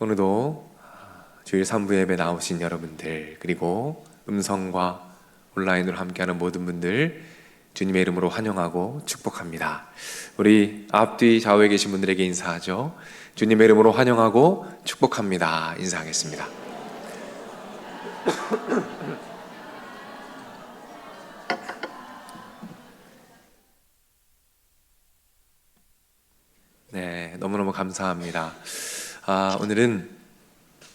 오늘도 주일 3부 예배 나오신 여러분들, 그리고 음성과 온라인으로 함께하는 모든 분들 주님의 이름으로 환영하고 축복합니다. 우리 앞뒤 좌우에 계신 분들에게 인사하죠. 주님의 이름으로 환영하고 축복합니다. 인사하겠습니다. 네, 너무너무 감사합니다. 오늘은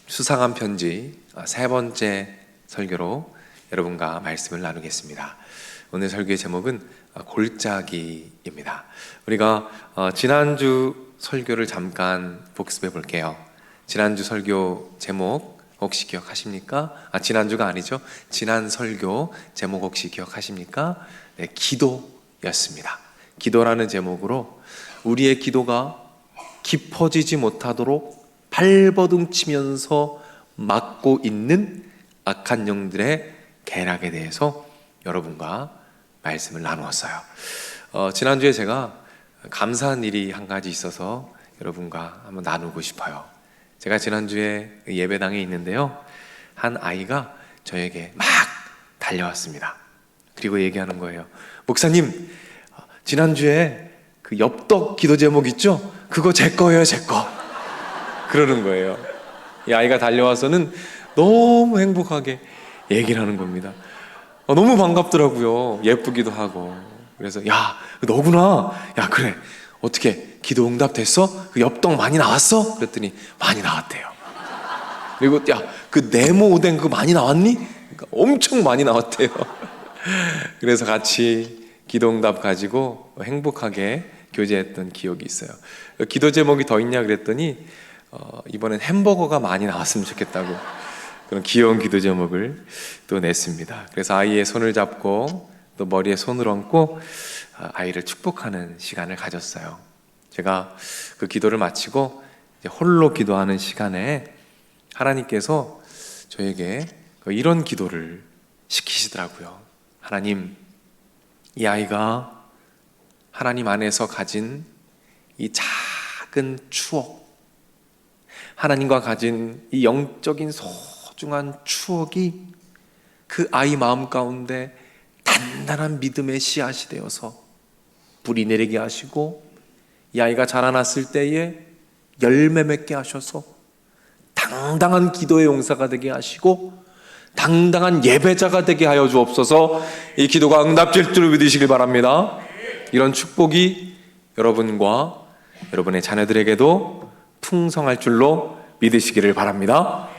수상한 편지 세 번째 설교로 여러분과 말씀을 나누겠습니다. 오늘 설교의 제목은 골짜기입니다. 우리가 지난주 설교를 잠깐 복습해 볼게요. 지난주 설교 제목 혹시 기억하십니까? 지난주가 아니죠. 지난 설교 제목 혹시 기억하십니까? 네, 기도였습니다. 기도라는 제목으로 우리의 기도가 깊어지지 못하도록 발버둥 치면서 막고 있는 악한 영들의 계략에 대해서 여러분과 말씀을 나누었어요. 지난주에 제가 감사한 일이 한 가지 있어서 여러분과 한번 나누고 싶어요. 제가 지난주에 예배당에 있는데요, 한 아이가 저에게 막 달려왔습니다. 그리고 얘기하는 거예요. 목사님, 지난주에 그 엽떡 기도 제목 있죠? 그거 제 거예요, 제 거. 그러는 거예요. 이 아이가 달려와서는 너무 행복하게 얘기를 하는 겁니다. 너무 반갑더라고요. 예쁘기도 하고. 그래서 야, 너구나. 야, 그래. 어떻게 기도 응답 됐어? 그 엽떡 많이 나왔어? 그랬더니 많이 나왔대요. 그리고 야, 그 네모 오뎅 그거 많이 나왔니? 그러니까 엄청 많이 나왔대요. 그래서 같이 기도 응답 가지고 행복하게 교제했던 기억이 있어요. 기도 제목이 더 있냐 그랬더니 이번엔 햄버거가 많이 나왔으면 좋겠다고 그런 귀여운 기도 제목을 또 냈습니다. 그래서 아이의 손을 잡고 또 머리에 손을 얹고 아이를 축복하는 시간을 가졌어요. 제가 그 기도를 마치고 이제 홀로 기도하는 시간에 하나님께서 저에게 이런 기도를 시키시더라고요. 하나님, 이 아이가 하나님 안에서 가진 이 작은 추억, 하나님과 가진 이 영적인 소중한 추억이 그 아이 마음 가운데 단단한 믿음의 씨앗이 되어서 뿌리 내리게 하시고, 이 아이가 자라났을 때에 열매 맺게 하셔서 당당한 기도의 용사가 되게 하시고 당당한 예배자가 되게 하여 주옵소서. 이 기도가 응답될 줄 믿으시길 바랍니다. 이런 축복이 여러분과 여러분의 자녀들에게도 풍성할 줄로 믿으시기를 바랍니다.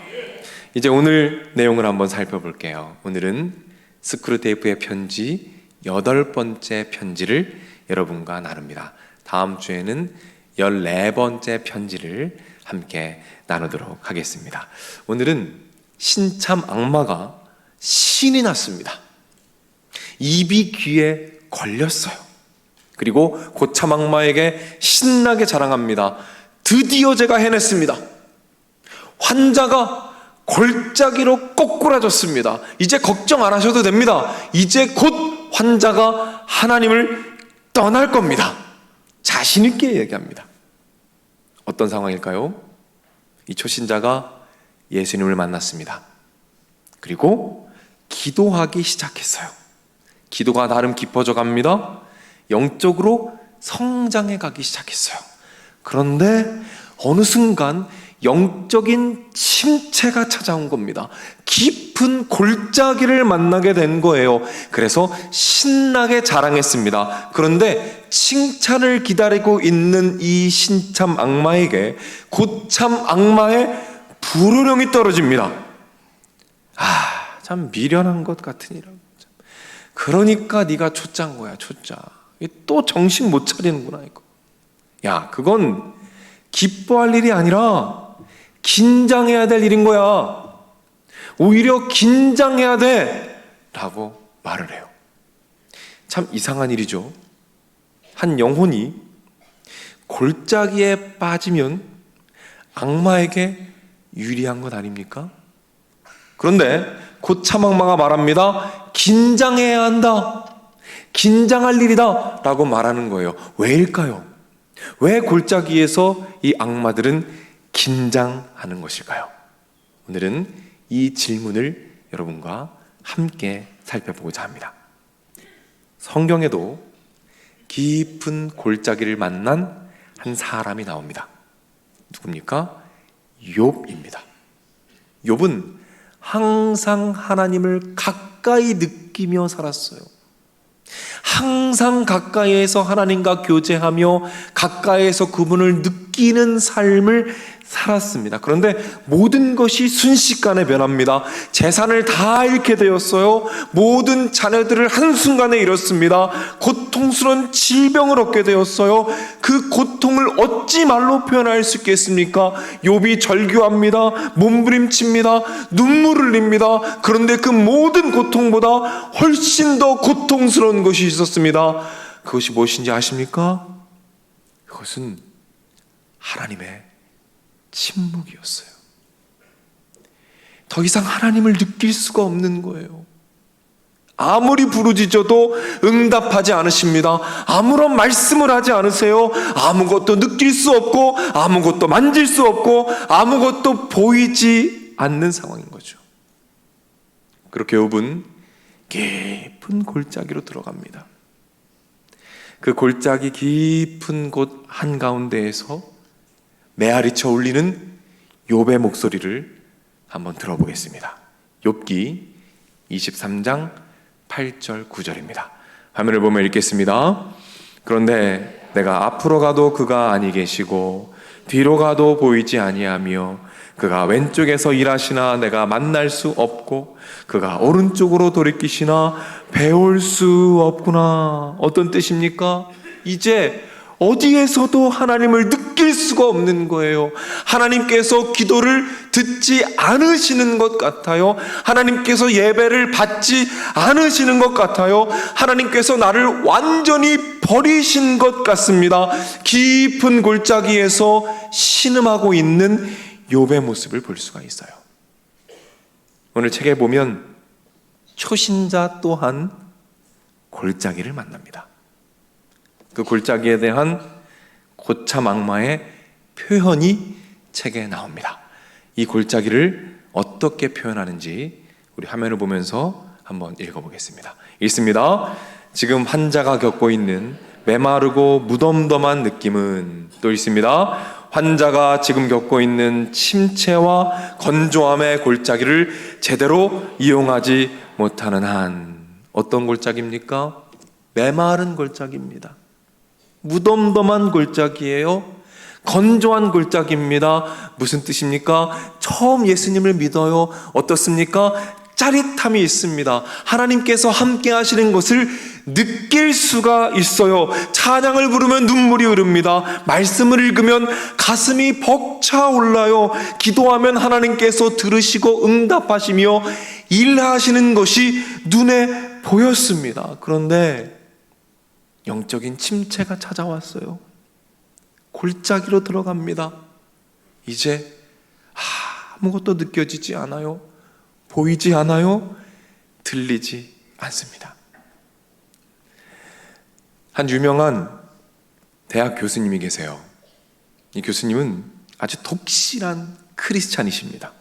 이제 오늘 내용을 한번 살펴볼게요. 오늘은 스크루테이프의 편지 8번째 편지를 여러분과 나눕니다. 다음 주에는 14번째 편지를 함께 나누도록 하겠습니다. 오늘은 신참 악마가 신이 났습니다. 입이 귀에 걸렸어요. 그리고 고참 악마에게 신나게 자랑합니다. 드디어 제가 해냈습니다. 환자가 골짜기로 꼬꾸라졌습니다. 이제 걱정 안 하셔도 됩니다. 이제 곧 환자가 하나님을 떠날 겁니다. 자신 있게 얘기합니다. 어떤 상황일까요? 이 초신자가 예수님을 만났습니다. 그리고 기도하기 시작했어요. 기도가 나름 깊어져 갑니다. 영적으로 성장해 가기 시작했어요. 그런데 어느 순간 영적인 침체가 찾아온 겁니다. 깊은 골짜기를 만나게 된 거예요. 그래서 신나게 자랑했습니다. 그런데 칭찬을 기다리고 있는 이 신참 악마에게 고참 악마의 불호령이 떨어집니다. 참 미련한 것 같으니라고. 그러니까 네가 초짜인 거야, 초짜. 또 정신 못 차리는구나 이거. 야, 그건 기뻐할 일이 아니라 긴장해야 될 일인 거야. 오히려 긴장해야 돼 라고 말을 해요. 참 이상한 일이죠. 한 영혼이 골짜기에 빠지면 악마에게 유리한 것 아닙니까? 그런데 고참 악마가 말합니다. 긴장해야 한다. 긴장할 일이다 라고 말하는 거예요. 왜일까요? 왜 골짜기에서 이 악마들은 긴장하는 것일까요? 오늘은 이 질문을 여러분과 함께 살펴보고자 합니다. 성경에도 깊은 골짜기를 만난 한 사람이 나옵니다. 누굽니까? 욥입니다. 욥은 항상 하나님을 가까이 느끼며 살았어요. 항상 가까이에서 하나님과 교제하며 가까이에서 그분을 느끼는 삶을 살았습니다. 그런데 모든 것이 순식간에 변합니다. 재산을 다 잃게 되었어요. 모든 자녀들을 한순간에 잃었습니다. 고통스러운 질병을 얻게 되었어요. 그 고통을 어찌 말로 표현할 수 있겠습니까? 욥이 절규합니다. 몸부림칩니다. 눈물을 흘립니다. 그런데 그 모든 고통보다 훨씬 더 고통스러운 것이 있었습니다. 그것이 무엇인지 아십니까? 그것은 하나님의 침묵이었어요. 더 이상 하나님을 느낄 수가 없는 거예요. 아무리 부르짖어도 응답하지 않으십니다. 아무런 말씀을 하지 않으세요. 아무것도 느낄 수 없고 아무것도 만질 수 없고 아무것도 보이지 않는 상황인 거죠. 그렇게 욥은 깊은 골짜기로 들어갑니다. 그 골짜기 깊은 곳 한가운데에서 메아리쳐 울리는 욥의 목소리를 한번 들어보겠습니다. 욥기 23장 8절 9절입니다. 화면을 보면 읽겠습니다. 그런데 내가 앞으로 가도 그가 아니 계시고 뒤로 가도 보이지 아니하며 그가 왼쪽에서 일하시나 내가 만날 수 없고 그가 오른쪽으로 돌이키시나 배울 수 없구나. 어떤 뜻입니까? 이제 어디에서도 하나님을 느낄 수가 없는 거예요. 하나님께서 기도를 듣지 않으시는 것 같아요. 하나님께서 예배를 받지 않으시는 것 같아요. 하나님께서 나를 완전히 버리신 것 같습니다. 깊은 골짜기에서 신음하고 있는 욥의 모습을 볼 수가 있어요. 오늘 책에 보면 초신자 또한 골짜기를 만납니다. 그 골짜기에 대한 고참악마의 표현이 책에 나옵니다. 이 골짜기를 어떻게 표현하는지 우리 화면을 보면서 한번 읽어보겠습니다. 읽습니다. 지금 환자가 겪고 있는 메마르고 무덤덤한 느낌은 또 있습니다. 환자가 지금 겪고 있는 침체와 건조함의 골짜기를 제대로 이용하지 못하는 한 어떤 골짜기입니까? 메마른 골짜기입니다. 무덤덤한 골짜기예요. 건조한 골짜기입니다. 무슨 뜻입니까? 처음 예수님을 믿어요. 어떻습니까? 짜릿함이 있습니다. 하나님께서 함께 하시는 것을 느낄 수가 있어요. 찬양을 부르면 눈물이 흐릅니다. 말씀을 읽으면 가슴이 벅차올라요. 기도하면 하나님께서 들으시고 응답하시며 일하시는 것이 눈에 보였습니다. 그런데 영적인 침체가 찾아왔어요. 골짜기로 들어갑니다. 이제 아무것도 느껴지지 않아요. 보이지 않아요. 들리지 않습니다. 한 유명한 대학 교수님이 계세요. 이 교수님은 아주 독실한 크리스찬이십니다.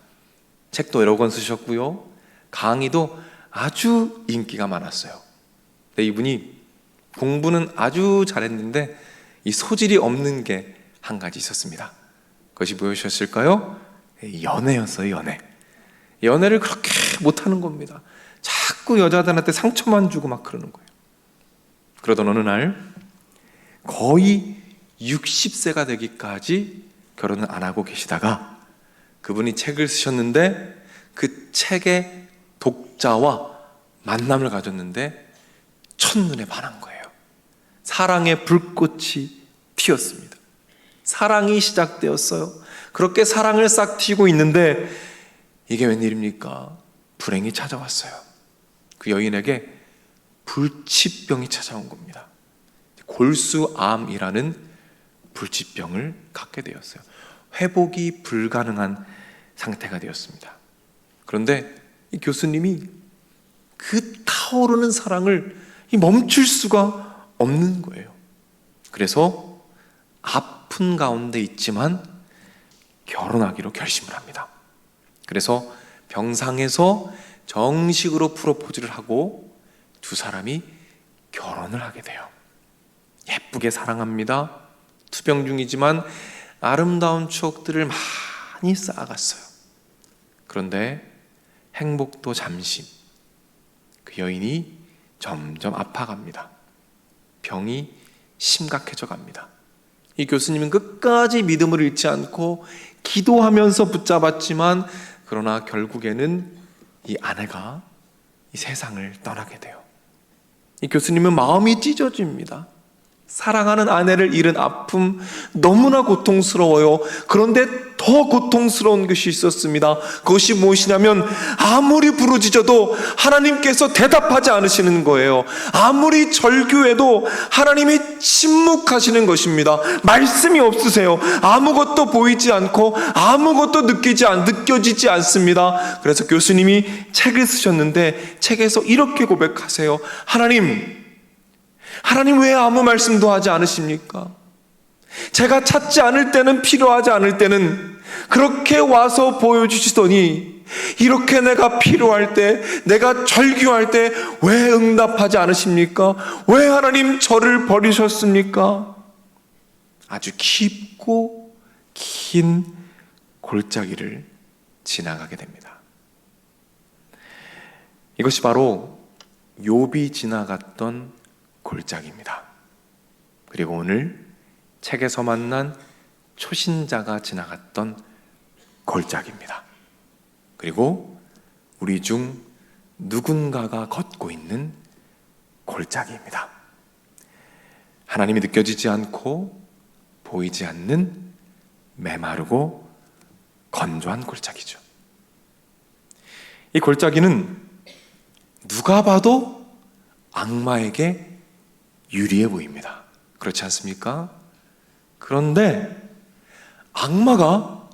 책도 여러 권 쓰셨고요. 강의도 아주 인기가 많았어요. 근데 이분이 공부는 아주 잘했는데 이 소질이 없는 게 한 가지 있었습니다. 그것이 무엇이었을까요? 연애였어요. 연애를 그렇게 못하는 겁니다. 자꾸 여자들한테 상처만 주고 막 그러는 거예요. 그러던 어느 날 거의 60세가 되기까지 결혼을 안 하고 계시다가 그분이 책을 쓰셨는데 그 책의 독자와 만남을 가졌는데 첫눈에 반한 거예요. 사랑의 불꽃이 튀었습니다. 사랑이 시작되었어요. 그렇게 사랑을 싹 틔우고 있는데 이게 웬일입니까? 불행이 찾아왔어요. 그 여인에게 불치병이 찾아온 겁니다. 골수암이라는 불치병을 갖게 되었어요. 회복이 불가능한 상태가 되었습니다. 그런데 이 교수님이 그 타오르는 사랑을 멈출 수가 없는 거예요. 그래서 아픈 가운데 있지만 결혼하기로 결심을 합니다. 그래서 병상에서 정식으로 프로포즈를 하고 두 사람이 결혼을 하게 돼요. 예쁘게 사랑합니다. 투병 중이지만 아름다운 추억들을 많이 쌓아갔어요. 그런데 행복도 잠시. 그 여인이 점점 아파갑니다. 병이 심각해져 갑니다. 이 교수님은 끝까지 믿음을 잃지 않고 기도하면서 붙잡았지만, 그러나 결국에는 이 아내가 이 세상을 떠나게 돼요. 이 교수님은 마음이 찢어집니다. 사랑하는 아내를 잃은 아픔, 너무나 고통스러워요. 그런데 더 고통스러운 것이 있었습니다. 그것이 무엇이냐면 아무리 부르짖어도 하나님께서 대답하지 않으시는 거예요. 아무리 절규해도 하나님이 침묵하시는 것입니다. 말씀이 없으세요. 아무것도 보이지 않고 아무것도 느껴지지 않습니다. 그래서 교수님이 책을 쓰셨는데 책에서 이렇게 고백하세요. 하나님 왜 아무 말씀도 하지 않으십니까? 제가 찾지 않을 때는, 필요하지 않을 때는 그렇게 와서 보여주시더니 이렇게 내가 필요할 때, 내가 절규할 때 왜 응답하지 않으십니까? 왜 하나님 저를 버리셨습니까? 아주 깊고 긴 골짜기를 지나가게 됩니다. 이것이 바로 욥이 지나갔던 골짜기입니다. 그리고 오늘 책에서 만난 초신자가 지나갔던 골짜기입니다. 그리고 우리 중 누군가가 걷고 있는 골짜기입니다. 하나님이 느껴지지 않고 보이지 않는 메마르고 건조한 골짜기죠. 이 골짜기는 누가 봐도 악마에게 유리해 보입니다. 그렇지 않습니까? 그런데 악마가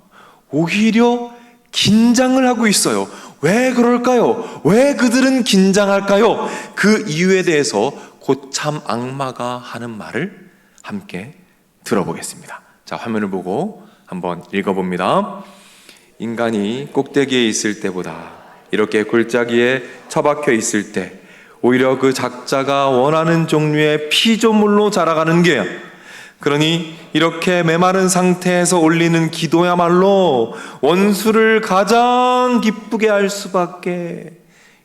오히려 긴장을 하고 있어요. 왜 그럴까요? 왜 그들은 긴장할까요? 그 이유에 대해서 고참 악마가 하는 말을 함께 들어보겠습니다. 자, 화면을 보고 한번 읽어봅니다. 인간이 꼭대기에 있을 때보다 이렇게 골짜기에 처박혀 있을 때 오히려 그 작자가 원하는 종류의 피조물로 자라가는 게요. 그러니 이렇게 메마른 상태에서 올리는 기도야말로 원수를 가장 기쁘게 할 수밖에.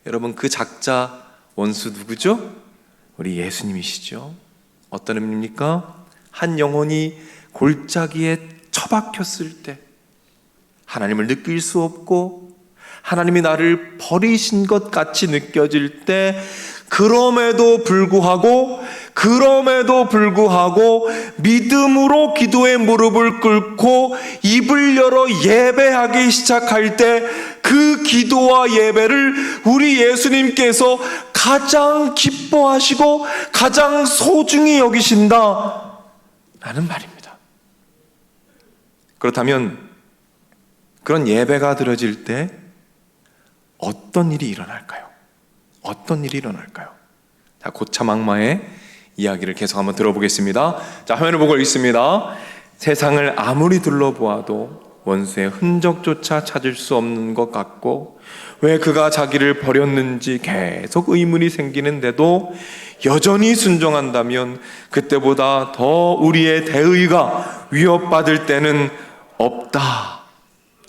여러분, 그 작자 원수 누구죠? 우리 예수님이시죠. 어떤 의미입니까? 한 영혼이 골짜기에 처박혔을 때 하나님을 느낄 수 없고 하나님이 나를 버리신 것 같이 느껴질 때, 그럼에도 불구하고 믿음으로 기도의 무릎을 꿇고 입을 열어 예배하기 시작할 때 그 기도와 예배를 우리 예수님께서 가장 기뻐하시고 가장 소중히 여기신다 라는 말입니다. 그렇다면 그런 예배가 드려질 때 어떤 일이 일어날까요? 자, 고참 악마의 이야기를 계속 한번 들어보겠습니다. 자, 화면을 보고 읽습니다. 세상을 아무리 둘러보아도 원수의 흔적조차 찾을 수 없는 것 같고, 왜 그가 자기를 버렸는지 계속 의문이 생기는데도 여전히 순종한다면 그때보다 더 우리의 대의가 위협받을 때는 없다.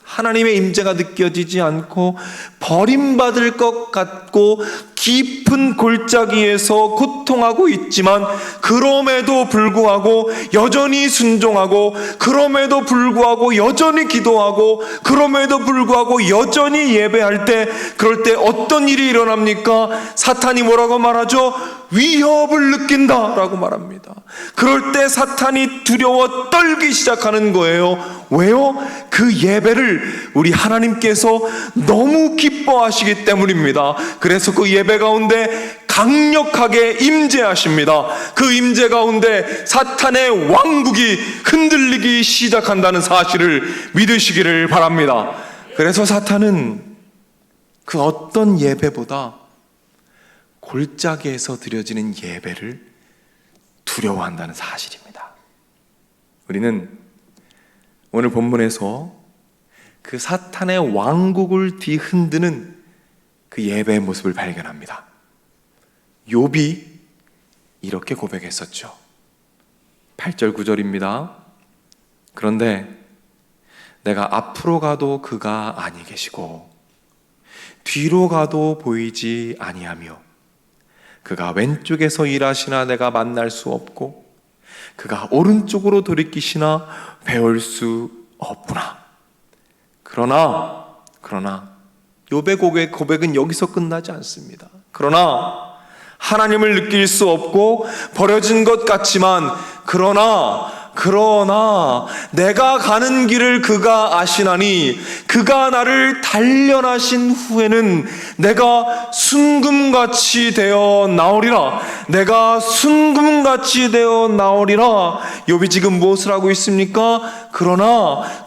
하나님의 임재가 느껴지지 않고 버림받을 것 같고 깊은 골짜기에서 고통하고 있지만, 그럼에도 불구하고 여전히 순종하고, 그럼에도 불구하고 여전히 기도하고, 그럼에도 불구하고 여전히 예배할 때, 그럴 때 어떤 일이 일어납니까? 사탄이 뭐라고 말하죠? 위협을 느낀다라고 말합니다. 그럴 때 사탄이 두려워 떨기 시작하는 거예요. 왜요? 그 예배를 우리 하나님께서 너무 기뻐하시기 때문입니다. 그래서 그 예배 가운데 강력하게 임재하십니다. 그 임재 가운데 사탄의 왕국이 흔들리기 시작한다는 사실을 믿으시기를 바랍니다. 그래서 사탄은 그 어떤 예배보다 골짜기에서 드려지는 예배를 두려워한다는 사실입니다. 우리는 오늘 본문에서 그 사탄의 왕국을 뒤흔드는 그 예배의 모습을 발견합니다. 욥이 이렇게 고백했었죠. 8절 9절입니다. 그런데 내가 앞으로 가도 그가 아니 계시고 뒤로 가도 보이지 아니하며 그가 왼쪽에서 일하시나 내가 만날 수 없고 그가 오른쪽으로 돌이키시나 배울 수 없구나. 그러나 욥의 고백은 여기서 끝나지 않습니다. 그러나 하나님을 느낄 수 없고 버려진 것 같지만 그러나 내가 가는 길을 그가 아시나니 그가 나를 단련하신 후에는 내가 순금같이 되어 나오리라. 내가 순금같이 되어 나오리라. 욥이 지금 무엇을 하고 있습니까?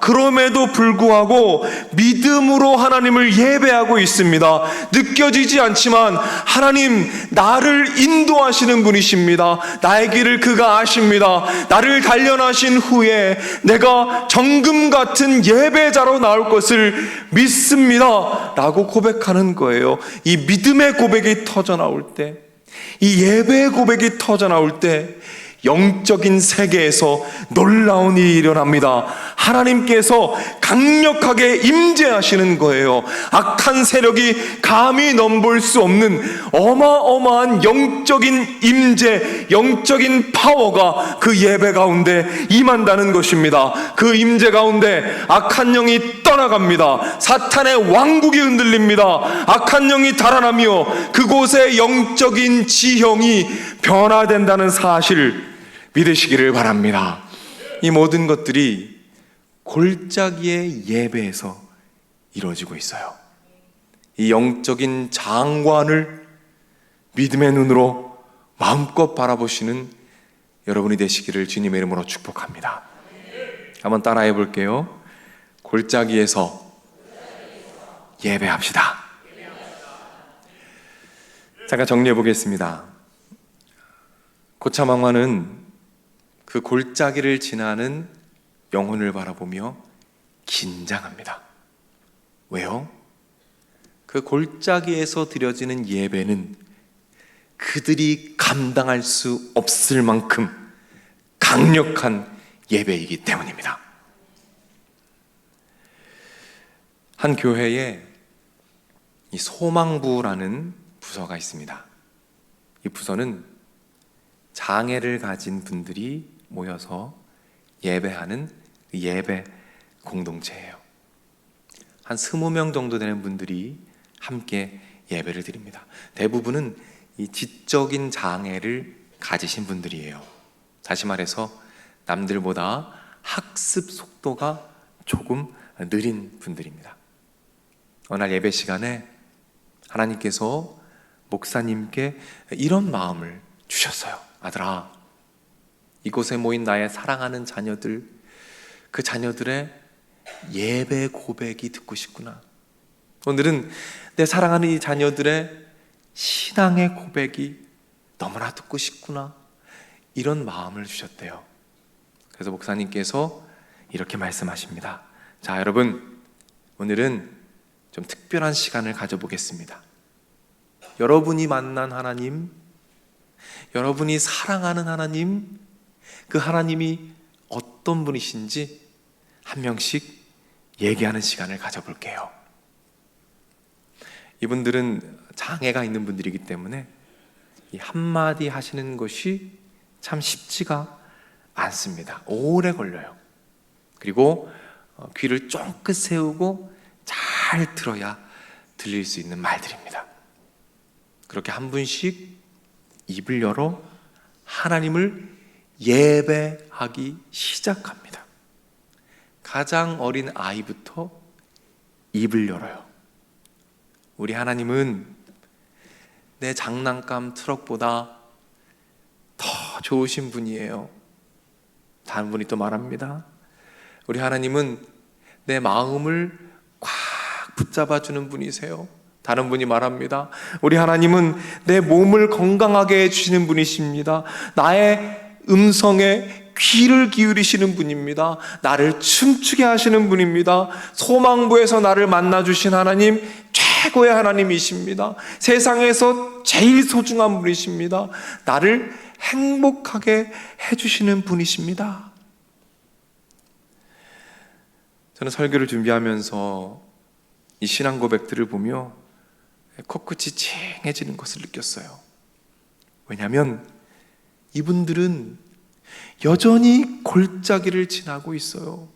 그럼에도 불구하고 믿음으로 하나님을 예배하고 있습니다. 느껴지지 않지만 하나님 나를 인도하시는 분이십니다. 나의 길을 그가 아십니다. 나를 단련하신 후에 내가 정금 같은 예배자로 나올 것을 믿습니다 라고 고백하는 거예요. 이 믿음의 고백이 터져 나올 때, 이 예배의 고백이 터져 나올 때 영적인 세계에서 놀라운 일이 일어납니다. 하나님께서 강력하게 임재하시는 거예요. 악한 세력이 감히 넘볼 수 없는 어마어마한 영적인 임재, 영적인 파워가 그 예배 가운데 임한다는 것입니다. 그 임재 가운데 악한 영이 떠나갑니다. 사탄의 왕국이 흔들립니다. 악한 영이 달아나며 그곳의 영적인 지형이 변화된다는 사실을 믿으시기를 바랍니다. 이 모든 것들이 골짜기의 예배에서 이루어지고 있어요. 이 영적인 장관을 믿음의 눈으로 마음껏 바라보시는 여러분이 되시기를 주님의 이름으로 축복합니다. 한번 따라해 볼게요. 골짜기에서 예배합시다. 잠깐 정리해 보겠습니다. 고참왕화는 그 골짜기를 지나는 영혼을 바라보며 긴장합니다. 왜요? 그 골짜기에서 드려지는 예배는 그들이 감당할 수 없을 만큼 강력한 예배이기 때문입니다. 한 교회에 이 소망부라는 부서가 있습니다. 이 부서는 장애를 가진 분들이 모여서 예배하는 예배 공동체예요. 한 20명 정도 되는 분들이 함께 예배를 드립니다. 대부분은 이 지적인 장애를 가지신 분들이에요. 다시 말해서 남들보다 학습 속도가 조금 느린 분들입니다. 어느 날 예배 시간에 하나님께서 목사님께 이런 마음을 주셨어요. 아들아, 이곳에 모인 나의 사랑하는 자녀들, 그 자녀들의 예배 고백이 듣고 싶구나. 오늘은 내 사랑하는 이 자녀들의 신앙의 고백이 너무나 듣고 싶구나. 이런 마음을 주셨대요. 그래서 목사님께서 이렇게 말씀하십니다. 자, 여러분, 오늘은 좀 특별한 시간을 가져보겠습니다. 여러분이 만난 하나님, 여러분이 사랑하는 하나님, 그 하나님이 어떤 분이신지 한 명씩 얘기하는 시간을 가져볼게요. 이분들은 장애가 있는 분들이기 때문에 이 한마디 하시는 것이 참 쉽지가 않습니다. 오래 걸려요. 그리고 귀를 쫑긋 세우고 잘 들어야 들릴 수 있는 말들입니다. 그렇게 한 분씩 입을 열어 하나님을 예배하기 시작합니다. 가장 어린 아이부터 입을 열어요. 우리 하나님은 내 장난감 트럭보다 더 좋으신 분이에요. 다른 분이 또 말합니다. 우리 하나님은 내 마음을 꽉 붙잡아주는 분이세요. 다른 분이 말합니다. 우리 하나님은 내 몸을 건강하게 해주시는 분이십니다. 나의 음성에 귀를 기울이시는 분입니다. 나를 춤추게 하시는 분입니다. 소망부에서 나를 만나주신 하나님, 최고의 하나님이십니다. 세상에서 제일 소중한 분이십니다. 나를 행복하게 해주시는 분이십니다. 저는 설교를 준비하면서 이 신앙 고백들을 보며 코끝이 찡해지는 것을 느꼈어요. 왜냐하면 이분들은 여전히 골짜기를 지나고 있어요.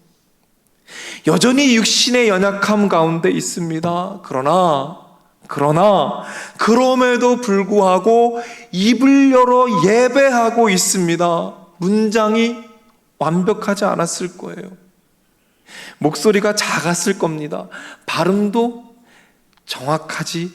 여전히 육신의 연약함 가운데 있습니다. 그럼에도 불구하고 입을 열어 예배하고 있습니다. 문장이 완벽하지 않았을 거예요. 목소리가 작았을 겁니다. 발음도 정확하지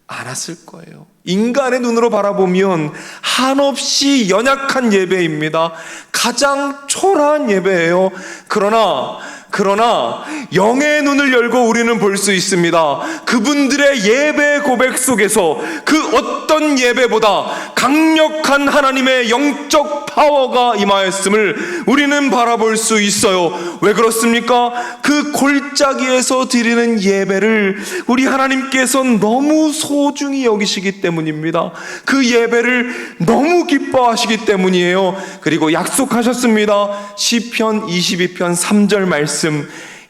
않았을 거예요. 인간의 눈으로 바라보면 한없이 연약한 예배입니다. 가장 초라한 예배예요. 그러나 영의 눈을 열고 우리는 볼 수 있습니다. 그분들의 예배 고백 속에서 그 어떤 예배보다 강력한 하나님의 영적 파워가 임하였음을 우리는 바라볼 수 있어요. 왜 그렇습니까? 그 골짜기에서 드리는 예배를 우리 하나님께서 너무 소중히 여기시기 때문입니다. 그 예배를 너무 기뻐하시기 때문이에요. 그리고 약속하셨습니다. 시편 22편 3절 말씀,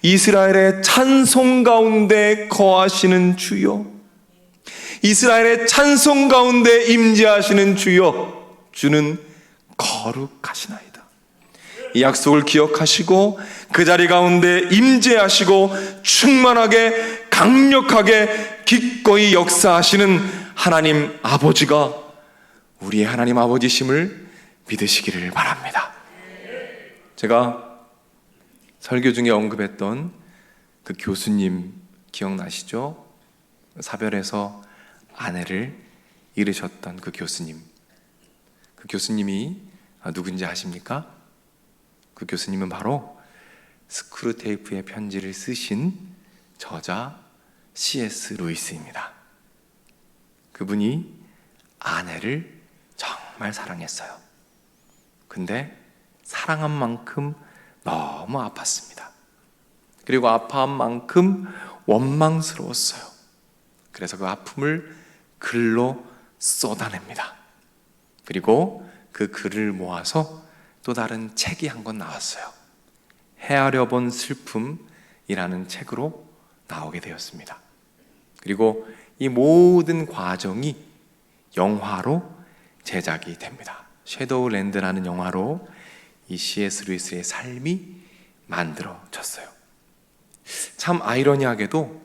이스라엘의 찬송 가운데 거하시는 주여, 이스라엘의 찬송 가운데 임재하시는 주여, 주는 거룩하시나이다. 이 약속을 기억하시고 그 자리 가운데 임재하시고 충만하게 강력하게 기꺼이 역사하시는 하나님 아버지가 우리의 하나님 아버지심을 믿으시기를 바랍니다. 제가 설교 중에 언급했던 그 교수님 기억나시죠? 사별해서 아내를 잃으셨던 그 교수님. 그 교수님이 누군지 아십니까? 그 교수님은 바로 스크루테이프의 편지를 쓰신 저자 C.S. 루이스입니다. 그분이 아내를 정말 사랑했어요. 근데 사랑한 만큼 너무 아팠습니다. 그리고 아파한 만큼 원망스러웠어요. 그래서 그 아픔을 글로 쏟아냅니다. 그리고 그 글을 모아서 또 다른 책이 한 권 나왔어요. 헤아려 본 슬픔이라는 책으로 나오게 되었습니다. 그리고 이 모든 과정이 영화로 제작이 됩니다. 섀도우랜드라는 영화로 이 C.S. 루이스의 삶이 만들어졌어요. 참 아이러니하게도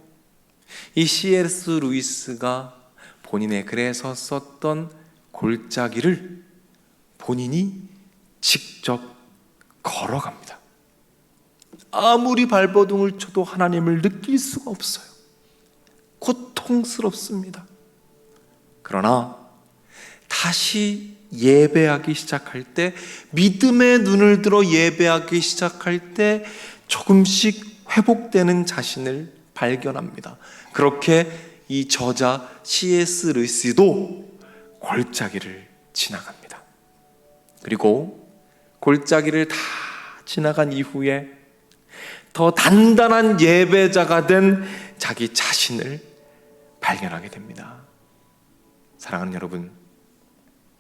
이 C.S. 루이스가 본인의 글에서 썼던 골짜기를 본인이 직접 걸어갑니다. 아무리 발버둥을 쳐도 하나님을 느낄 수가 없어요. 고통스럽습니다. 그러나 다시 예배하기 시작할 때, 믿음의 눈을 들어 예배하기 시작할 때 조금씩 회복되는 자신을 발견합니다. 그렇게 이 저자 C.S. 루이스도 골짜기를 지나갑니다. 그리고 골짜기를 다 지나간 이후에 더 단단한 예배자가 된 자기 자신을 발견하게 됩니다. 사랑하는 여러분,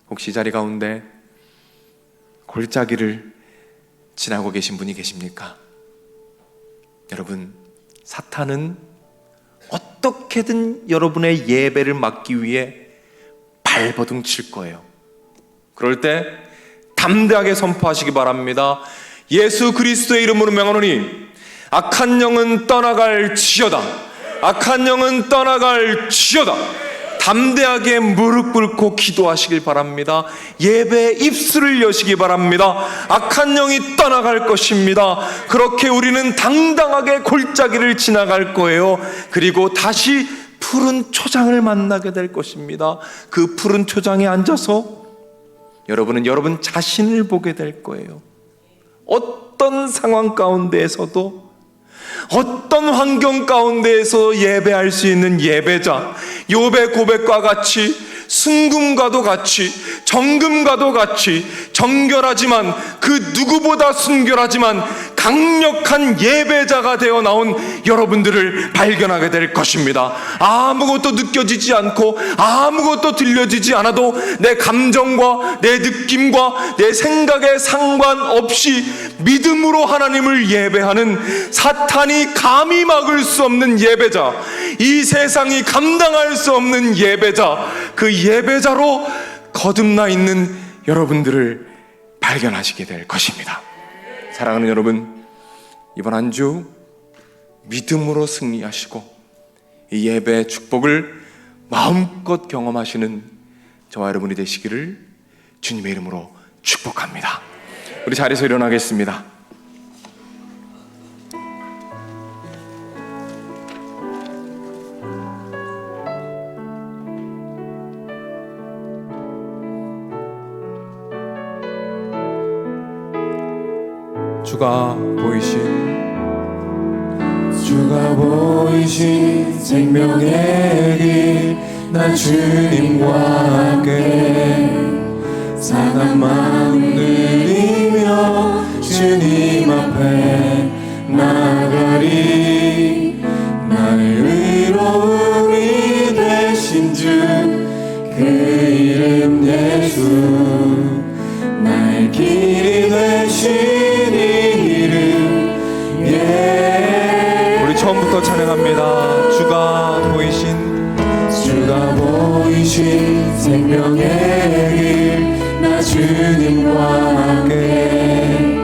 혹시 이 자리 가운데 골짜기를 지나고 계신 분이 계십니까? 여러분, 사탄은 어떻게든 여러분의 예배를 막기 위해 발버둥 칠 거예요. 그럴 때 담대하게 선포하시기 바랍니다. 예수 그리스도의 이름으로 명하노니 악한 영은 떠나갈지어다. 악한 영은 떠나갈지어다. 담대하게 무릎 꿇고 기도하시길 바랍니다. 예배의 입술을 여시기 바랍니다. 악한 영이 떠나갈 것입니다. 그렇게 우리는 당당하게 골짜기를 지나갈 거예요. 그리고 다시 푸른 초장을 만나게 될 것입니다. 그 푸른 초장에 앉아서 여러분은 여러분 자신을 보게 될 거예요. 어떤 상황 가운데에서도, 어떤 환경 가운데에서 예배할 수 있는 예배자, 욥의 고백과 같이 순금과도 같이, 정금과도 같이 정결하지만 그 누구보다 순결하지만 강력한 예배자가 되어 나온 여러분들을 발견하게 될 것입니다. 아무것도 느껴지지 않고 아무것도 들려지지 않아도 내 감정과 내 느낌과 내 생각에 상관없이 믿음으로 하나님을 예배하는, 사탄이 감히 막을 수 없는 예배자, 이 세상이 감당할 수 없는 예배자, 그 예배자로 거듭나 있는 여러분들을 발견하시게 될 것입니다. 사랑하는 여러분, 이번 한 주 믿음으로 승리하시고 이 예배의 축복을 마음껏 경험하시는 저와 여러분이 되시기를 주님의 이름으로 축복합니다. 우리 자리에서 일어나겠습니다. 주가 보이신 생명의 길, 난 주님과 함께 상한 마음 들이며 주님 앞에 나가리. 나의 의로움이 되신 주, 그 이름 예수, 나의 길이 되신 이름 우리 처음부터 찬양합니다. 주가 보이신 생명의 길, 나 주님과 함께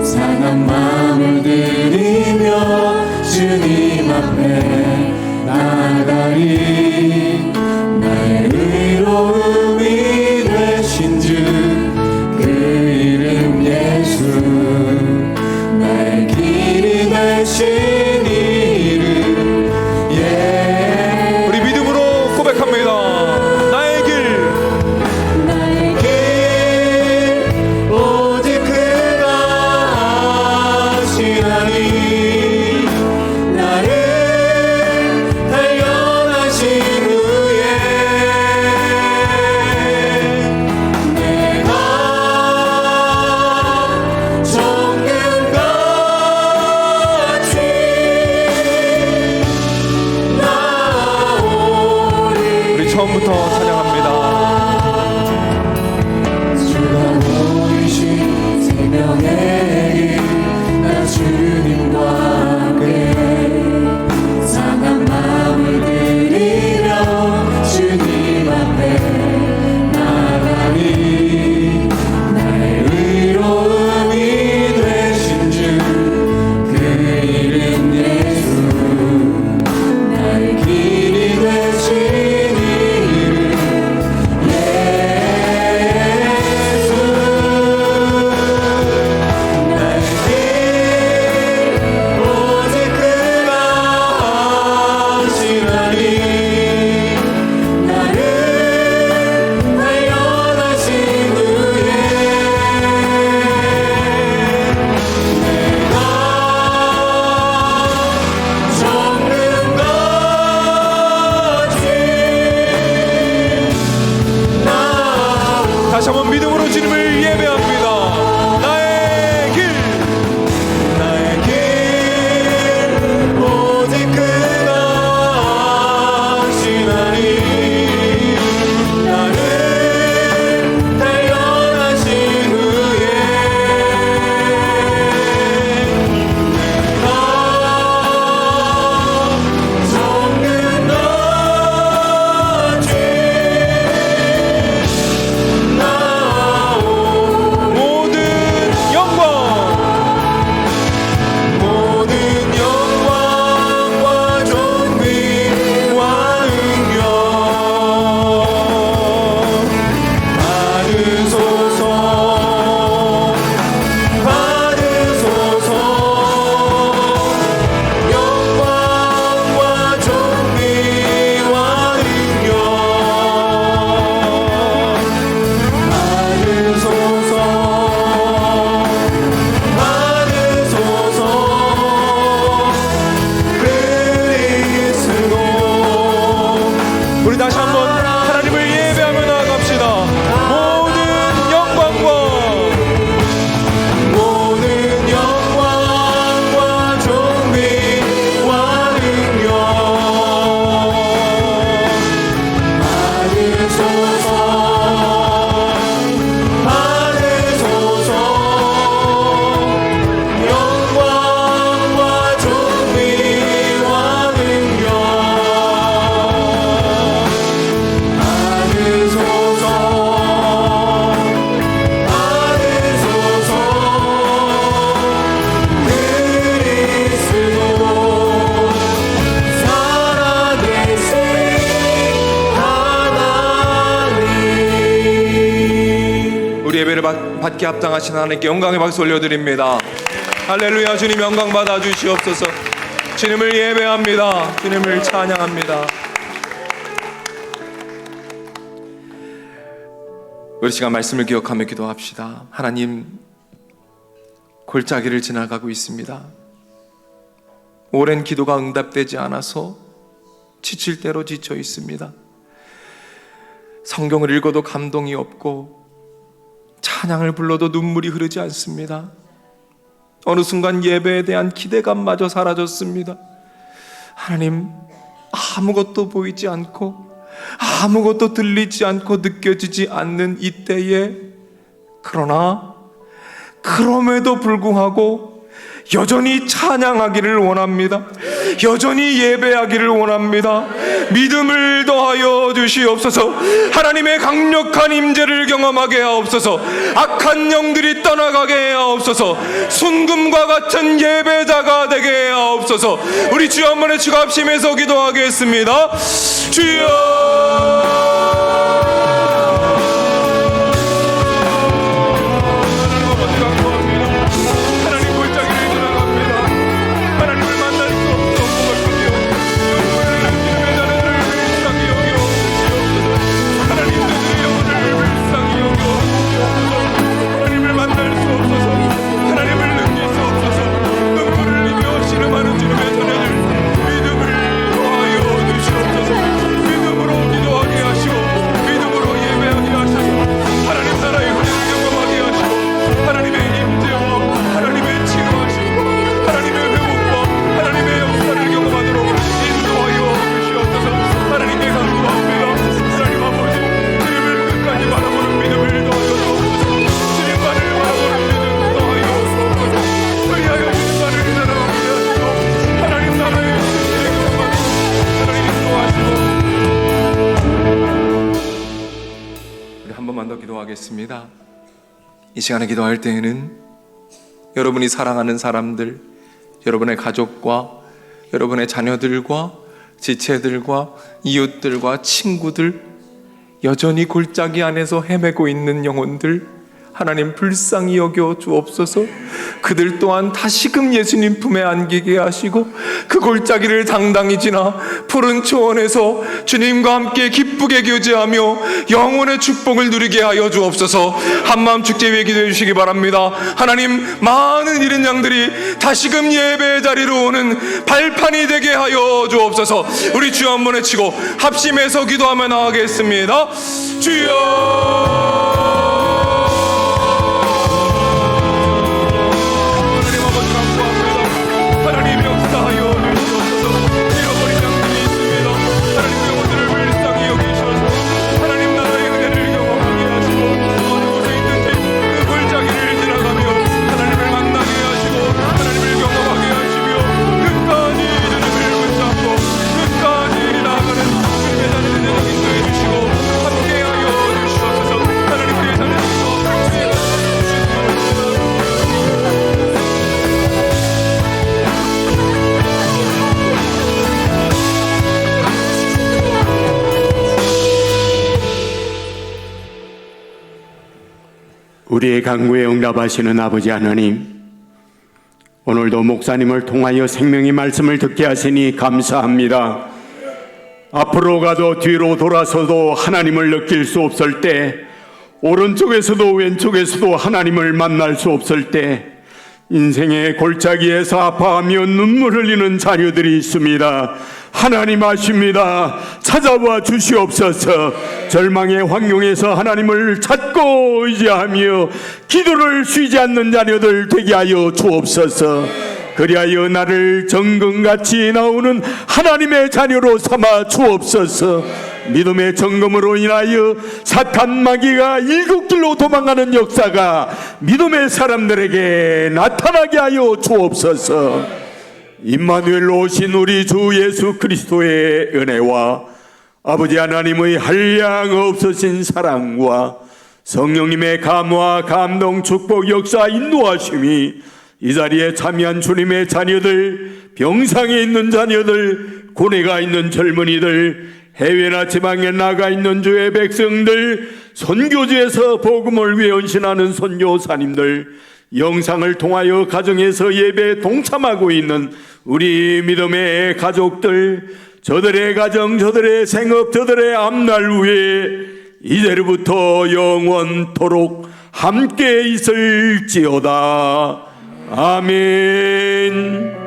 상한 마음을 들이며 주님 앞에 나가리. 나의 의로움이 되신 주, 그 이름 예수, 나의 길이 되신 이름 우리 믿음으로 고백합니다. 나의 길 오직 그가 하시나니. 나를 단련하신 후에 내가 정금같이 나오리. 우리 처음부터 찬양합니다. 주가 보이신 생명의 길, 나 주님과 함께 상한 마음을 들이며 주님 앞에 나가리. 나의 의로움이 되신 주, 그 이름 예수, 나의 길이 되신 이름 예수. 나의 길 오직 그가 하시나니. 나를 단련하신 후에 내가 정금같이 나오리. 다시 한번 믿음으로 주님을 예배합니다. 나의 길 오직 그가 하시나니. 나를 단련하신 후에 내가 정금같이 나오리. 모든 영광과 존귀와 은경 받으소서. 영광과 존귀와 은경 받으소서. 그리스도. 우리 다시 한번 하나님을 예배하며 받게 합당하신 하나님께 영광의 박수 올려드립니다. 할렐루야. 주님 영광 받아 주시옵소서. 주님을 예배합니다. 주님을 찬양합니다. 우리 시간 말씀을 기억하며 기도합시다. 하나님, 골짜기를 지나가고 있습니다. 오랜 기도가 응답되지 않아서 지칠 대로 지쳐 있습니다. 성경을 읽어도 감동이 없고 찬양을 불러도 눈물이 흐르지 않습니다. 어느 순간 예배에 대한 기대감마저 사라졌습니다. 하나님, 아무것도 보이지 않고 아무것도 들리지 않고 느껴지지 않는 이때에, 그러나 그럼에도 불구하고 여전히 찬양하기를 원합니다. 여전히 예배하기를 원합니다. 믿음을 더하여 주시옵소서. 하나님의 강력한 임재를 경험하게 하옵소서. 악한 영들이 떠나가게 하옵소서. 순금과 같은 예배자가 되게 하옵소서. 우리 주여 한 번에 주가 합심해서 기도하겠습니다. 주여, 기도하겠습니다. 이 시간에 기도할 때에는 여러분이 사랑하는 사람들, 여러분의 가족과 여러분의 자녀들과 지체들과 이웃들과 친구들, 여전히 골짜기 안에서 헤매고 있는 영혼들, 하나님 불쌍히 여겨 주옵소서. 그들 또한 다시금 예수님 품에 안기게 하시고 그 골짜기를 당당히 지나 푸른 초원에서 주님과 함께 기쁘게 교제하며 영혼의 축복을 누리게 하여 주옵소서. 한마음 축제 위에 기도해 주시기 바랍니다. 하나님, 많은 잃은 양들이 다시금 예배의 자리로 오는 발판이 되게 하여 주옵소서. 우리 주여 한 번 외치고 합심해서 기도하며 나가겠습니다. 주여, 우리의 간구에 응답하시는 아버지 하나님, 오늘도 목사님을 통하여 생명의 말씀을 듣게 하시니 감사합니다. 앞으로 가도 뒤로 돌아서도 하나님을 느낄 수 없을 때, 오른쪽에서도 왼쪽에서도 하나님을 만날 수 없을 때, 인생의 골짜기에서 아파하며 눈물 흘리는 자녀들이 있습니다. 하나님 아십니다. 찾아와 주시옵소서. 절망의 환경에서 하나님을 찾고 의지하며 기도를 쉬지 않는 자녀들 되게 하여 주옵소서. 그리하여 나를 정금같이 나오는 하나님의 자녀로 삼아 주옵소서. 믿음의 점검으로 인하여 사탄 마귀가 일곱 길로 도망가는 역사가 믿음의 사람들에게 나타나게 하여 주옵소서. 임마누엘로 오신 우리 주 예수 그리스도의 은혜와 아버지 하나님의 한량없으신 사랑과 성령님의 감화, 감동, 축복, 역사, 인도하심이 이 자리에 참여한 주님의 자녀들, 병상에 있는 자녀들, 고뇌가 있는 젊은이들, 해외나 지방에 나가 있는 주의 백성들, 선교지에서 복음을 위해 헌신하는 선교사님들, 영상을 통하여 가정에서 예배에 동참하고 있는 우리 믿음의 가족들, 저들의 가정, 저들의 생업, 저들의 앞날 위에 이제부터 영원토록 함께 있을지어다. 아멘.